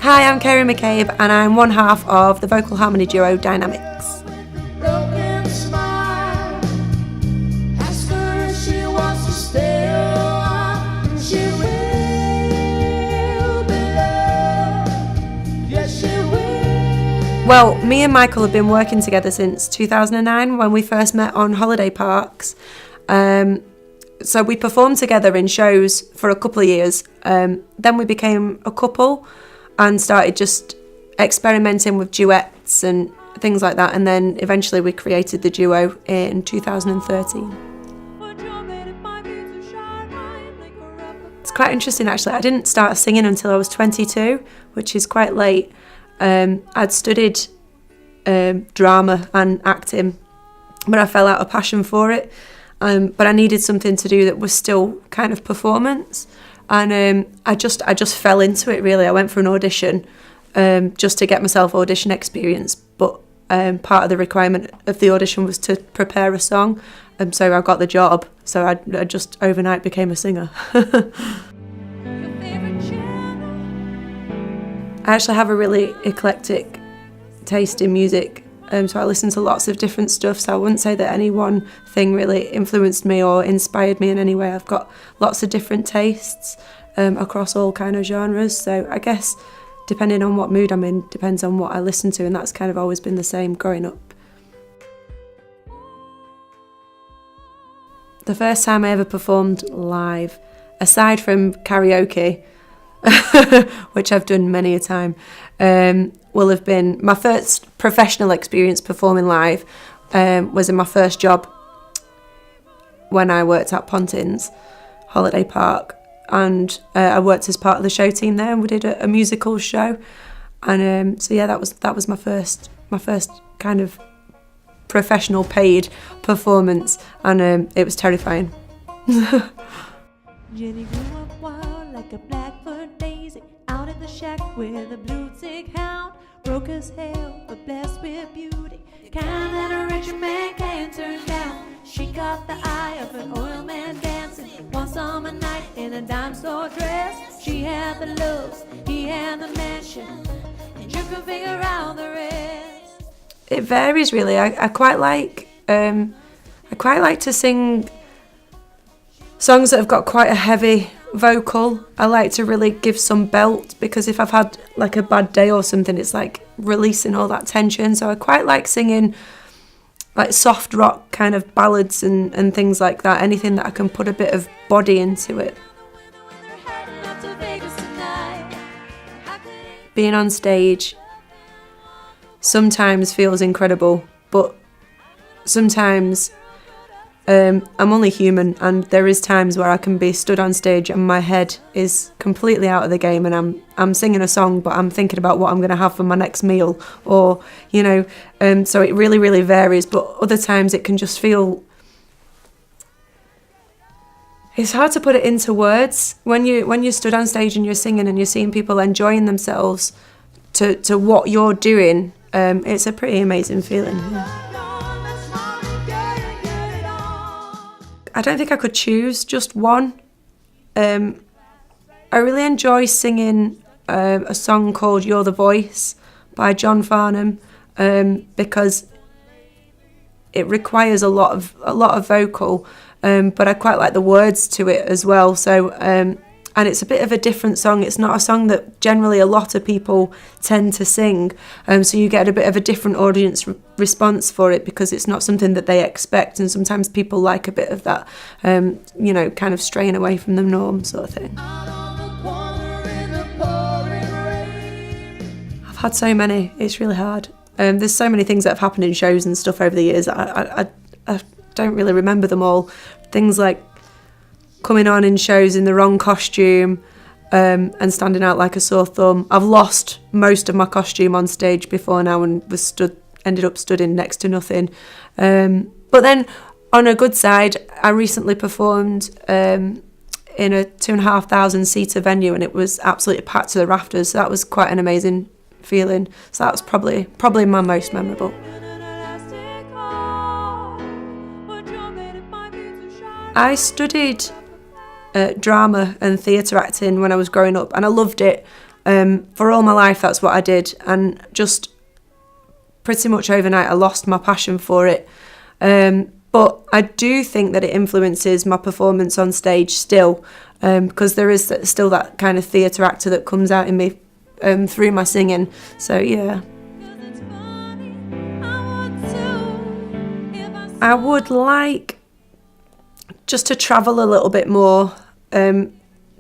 Hi, I'm Carey McCabe and I'm one half of the vocal harmony duo Dynamix. Well, me and Michael have been working together since 2009 when we first met on holiday parks. So we performed together in shows for a couple of years. Then we became a couple and started just experimenting with duets and things like that. And then eventually we created the duo in 2013. It's quite interesting actually. I didn't start singing until I was 22, which is quite late. I'd studied drama and acting, but I fell out of passion for it. But I needed something to do that was still kind of performance, and I just fell into it really. I went for an audition just to get myself audition experience, but part of the requirement of the audition was to prepare a song, so I got the job. So I just overnight became a singer. I actually have a really eclectic taste in music, so I listen to lots of different stuff, so I wouldn't say that any one thing really influenced me or inspired me in any way. I've got lots of different tastes across all kind of genres, so I guess depending on what mood I'm in, depends on what I listen to, and that's kind of always been the same growing up. The first time I ever performed live, aside from karaoke, which I've done many a time, will have been my first professional experience performing live. Was in my first job when I worked at Pontins Holiday Park, and I worked as part of the show team there, and we did a musical show, and so yeah, that was my first kind of professional paid performance, and it was terrifying. Jenny grew up wild like a Blackfoot daisy, out in the shack with a blue tick hound. Broke as hell, but blessed with beauty, kind that a rich man can't turn down. She caught the eye of an oil man dancing one summer night in a dime store dress. She had the looks, he had the mansion, and you could figure out the rest. It varies really. I quite like to sing songs that have got quite a heavy vocal. I like to really give some belt, because if I've had like a bad day or something, it's like releasing all that tension. So I quite like singing like soft rock kind of ballads and things like that, anything that I can put a bit of body into it. Being on stage sometimes feels incredible, but sometimes I'm only human, and there is times where I can be stood on stage and my head is completely out of the game, and I'm singing a song, but I'm thinking about what I'm going to have for my next meal, or so it really, really varies. But other times it can just feel, it's hard to put it into words when you stood on stage and you're singing and you're seeing people enjoying themselves to what you're doing. It's a pretty amazing feeling. Yeah. I don't think I could choose just one. I really enjoy singing a song called You're the Voice by John Farnham, because it requires a lot of vocal, but I quite like the words to it as well. So and it's a bit of a different song. It's not a song that generally a lot of people tend to sing, so you get a bit of a different audience response for it, because it's not something that they expect, and sometimes people like a bit of that, kind of straying away from the norm sort of thing. I've had so many, it's really hard. There's so many things that have happened in shows and stuff over the years. I don't really remember them all. Things like coming on in shows in the wrong costume, and standing out like a sore thumb. I've lost most of my costume on stage before now, and ended up stood next to nothing. But then on a good side, I recently performed in a 2,500 seater venue, and it was absolutely packed to the rafters. So that was quite an amazing feeling. So that was probably my most memorable. I studied drama and theatre acting when I was growing up, and I loved it. For all my life, that's what I did, and just pretty much overnight I lost my passion for it. But I do think that it influences my performance on stage still, because there is still that kind of theatre actor that comes out in me through my singing. So yeah. I would like just to travel a little bit more.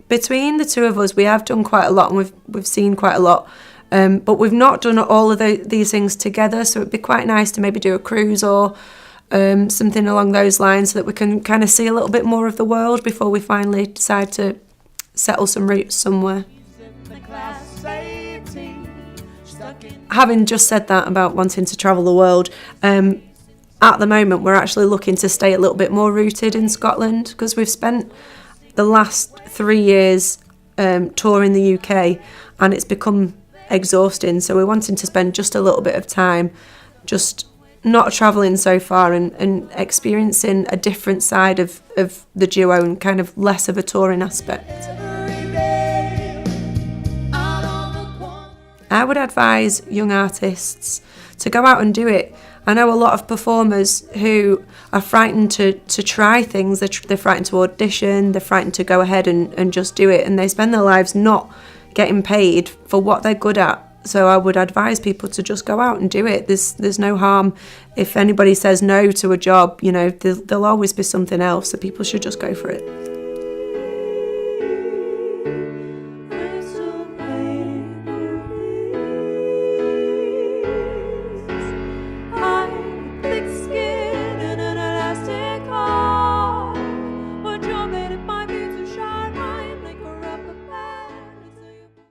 Between the two of us, we have done quite a lot, and we've seen quite a lot, but we've not done all of these things together, so it'd be quite nice to maybe do a cruise or something along those lines, so that we can kind of see a little bit more of the world before we finally decide to settle some roots somewhere. Having just said that about wanting to travel the world, at the moment we're actually looking to stay a little bit more rooted in Scotland, because we've spent the last 3 years touring the UK, and it's become exhausting, so we're wanting to spend just a little bit of time just not travelling so far and experiencing a different side of the duo, and kind of less of a touring aspect. I would advise young artists to go out and do it. I know a lot of performers who are frightened to try things. They're frightened to audition, they're frightened to go ahead and just do it, and they spend their lives not getting paid for what they're good at. So I would advise people to just go out and do it. There's no harm. If anybody says no to a job, you know, there'll always be something else, so people should just go for it.